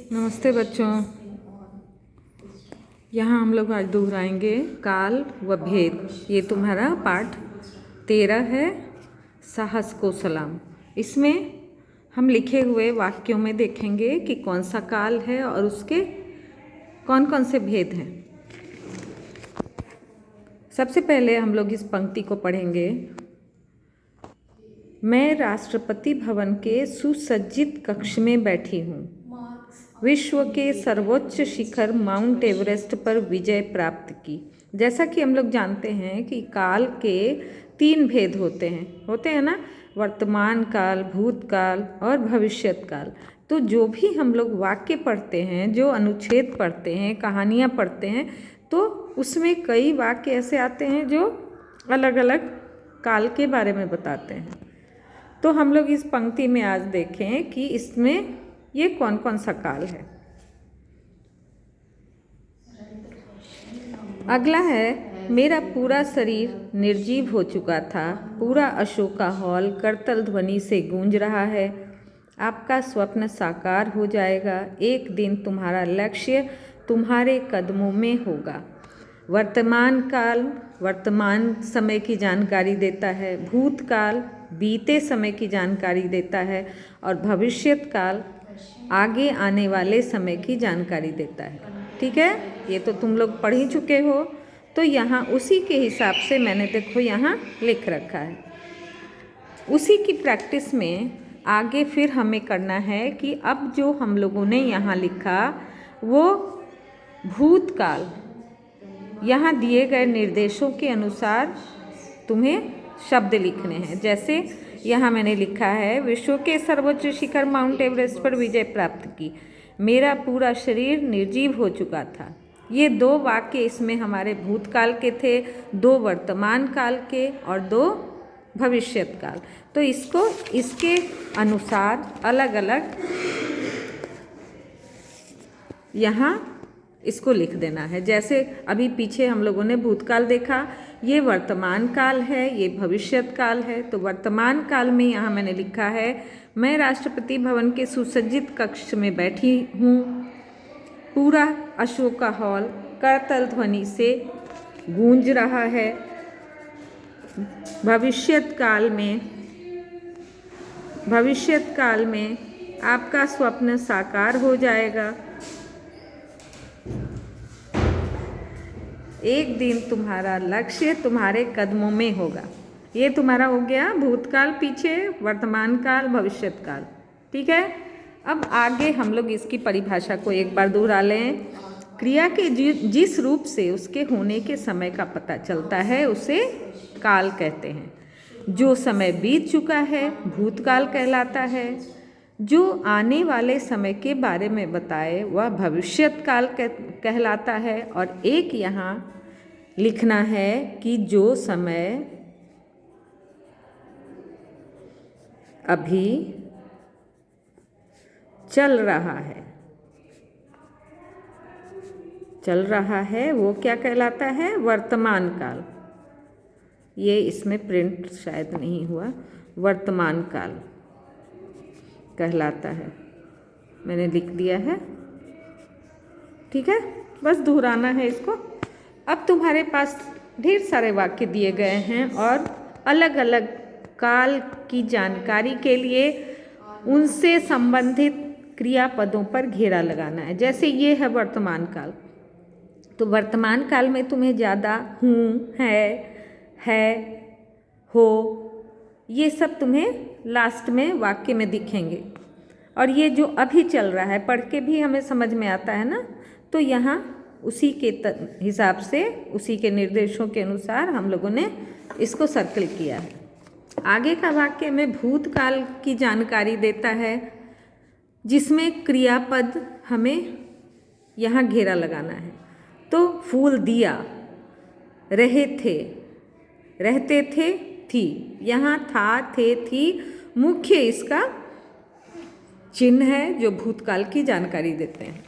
नमस्ते बच्चों। यहाँ हम लोग आज दोहराएंगे काल व भेद। ये तुम्हारा पाठ 13 है, साहस को सलाम। इसमें हम लिखे हुए वाक्यों में देखेंगे कि कौन सा काल है और उसके कौन कौन से भेद हैं। सबसे पहले हम लोग इस पंक्ति को पढ़ेंगे। मैं राष्ट्रपति भवन के सुसज्जित कक्ष में बैठी हूँ। विश्व के सर्वोच्च शिखर माउंट एवरेस्ट पर विजय प्राप्त की। जैसा कि हम लोग जानते हैं कि काल के 3 भेद होते हैं ना, वर्तमान काल, भूतकाल और भविष्यत काल। तो जो भी हम लोग वाक्य पढ़ते हैं, जो अनुच्छेद पढ़ते हैं, कहानियाँ पढ़ते हैं, तो उसमें कई वाक्य ऐसे आते हैं जो अलग अलग काल के बारे में बताते हैं। तो हम लोग इस पंक्ति में आज देखें कि इसमें ये कौन कौन सा काल है। अगला है, मेरा पूरा शरीर निर्जीव हो चुका था, पूरा अशोका हॉल करतल ध्वनि से गूंज रहा है। आपका स्वप्न साकार हो जाएगा, एक दिन तुम्हारा लक्ष्य तुम्हारे कदमों में होगा। वर्तमान काल वर्तमान समय की जानकारी देता है, भूतकाल बीते समय की जानकारी देता है और भविष्यत काल आगे आने वाले समय की जानकारी देता है। ठीक है, ये तो तुम लोग पढ़ ही चुके हो। तो यहाँ उसी के हिसाब से मैंने देखो यहाँ लिख रखा है। उसी की प्रैक्टिस में आगे फिर हमें करना है कि अब जो हम लोगों ने यहाँ लिखा वो भूतकाल, यहाँ दिए गए निर्देशों के अनुसार तुम्हें शब्द लिखने हैं। जैसे यहाँ मैंने लिखा है, विश्व के सर्वोच्च शिखर माउंट एवरेस्ट पर विजय प्राप्त की, मेरा पूरा शरीर निर्जीव हो चुका था। ये 2 वाक्य इसमें हमारे भूतकाल के थे, 2 वर्तमान काल के और 2 भविष्यत काल। तो इसको इसके अनुसार अलग अलग यहाँ इसको लिख देना है। जैसे अभी पीछे हम लोगों ने भूतकाल देखा, ये वर्तमान काल है, ये भविष्यत काल है। तो वर्तमान काल में यहाँ मैंने लिखा है, मैं राष्ट्रपति भवन के सुसज्जित कक्ष में बैठी हूँ, पूरा अशोका हॉल करतल ध्वनि से गूंज रहा है। भविष्यत काल में आपका स्वप्न साकार हो जाएगा, एक दिन तुम्हारा लक्ष्य तुम्हारे कदमों में होगा। ये तुम्हारा हो गया भूतकाल, पीछे वर्तमान काल, भविष्यत काल। ठीक है, अब आगे हम लोग इसकी परिभाषा को एक बार दोहरा लें। क्रिया के जिस रूप से उसके होने के समय का पता चलता है उसे काल कहते हैं। जो समय बीत चुका है भूतकाल कहलाता है, जो आने वाले समय के बारे में बताए वह भविष्यत काल कहलाता है। और एक यहाँ लिखना है कि जो समय अभी चल रहा है वो क्या कहलाता है, वर्तमान काल। ये इसमें प्रिंट शायद नहीं हुआ, वर्तमान काल कहलाता है, मैंने लिख दिया है। ठीक है, बस दोहराना है इसको। अब तुम्हारे पास ढेर सारे वाक्य दिए गए हैं और अलग अलग काल की जानकारी के लिए उनसे संबंधित क्रियापदों पर घेरा लगाना है। जैसे ये है वर्तमान काल, तो वर्तमान काल में तुम्हें ज़्यादा हूँ, है, हो, ये सब तुम्हें लास्ट में वाक्य में दिखेंगे। और ये जो अभी चल रहा है पढ़ के भी हमें समझ में आता है ना, तो यहाँ उसी के हिसाब से, उसी के निर्देशों के अनुसार हम लोगों ने इसको सर्कल किया है। आगे का वाक्य में भूतकाल की जानकारी देता है, जिसमें क्रियापद हमें यहाँ घेरा लगाना है। तो फूल दिया, रहे थे, रहते थे, थी, यहाँ था, थे, थी मुख्य इसका चिन्ह है जो भूतकाल की जानकारी देते हैं।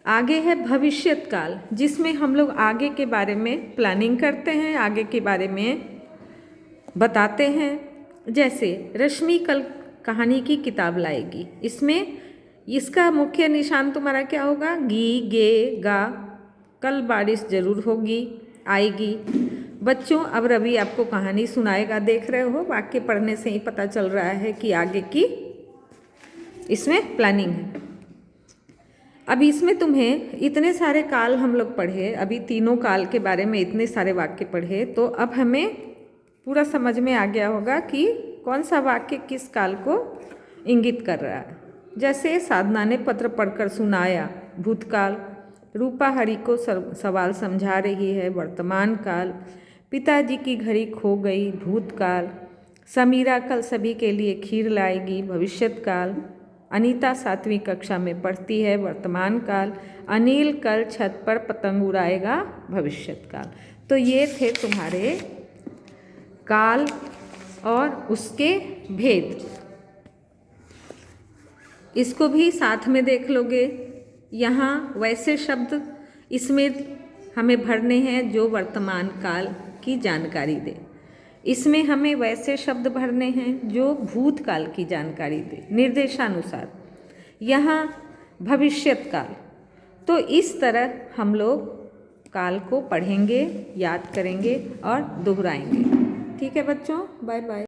आगे है भविष्यत काल, जिसमें हम लोग आगे के बारे में प्लानिंग करते हैं, आगे के बारे में बताते हैं। जैसे रश्मि कल कहानी की किताब लाएगी, इसमें इसका मुख्य निशान तुम्हारा क्या होगा? गी, गे, गा। कल बारिश जरूर होगी, आएगी। बच्चों, अब रवि आपको कहानी सुनाएगा। देख रहे हो, वाक्य पढ़ने से ही पता चल रहा है कि आगे की इसमें प्लानिंग है। अब इसमें तुम्हें इतने सारे काल हम लोग पढ़े, अभी तीनों काल के बारे में इतने सारे वाक्य पढ़े, तो अब हमें पूरा समझ में आ गया होगा कि कौन सा वाक्य किस काल को इंगित कर रहा है। जैसे साधना ने पत्र पढ़कर सुनाया, भूतकाल। रूपा हरि को सवाल समझा रही है, वर्तमान काल। पिताजी की घड़ी खो गई, भूतकाल। समीरा कल सभी के लिए खीर लाएगी, भविष्यत काल। अनीता 7वीं कक्षा में पढ़ती है, वर्तमान काल। अनिल कल छत पर पतंग उड़ाएगा, भविष्यत काल। तो ये थे तुम्हारे काल और उसके भेद। इसको भी साथ में देख लोगे। यहाँ वैसे शब्द इसमें हमें भरने हैं जो वर्तमान काल की जानकारी दे। इसमें हमें वैसे शब्द भरने हैं जो भूतकाल की जानकारी दे निर्देशानुसार। यहाँ भविष्यत काल। तो इस तरह हम लोग काल को पढ़ेंगे, याद करेंगे और दोहराएंगे। ठीक है बच्चों, बाय बाय।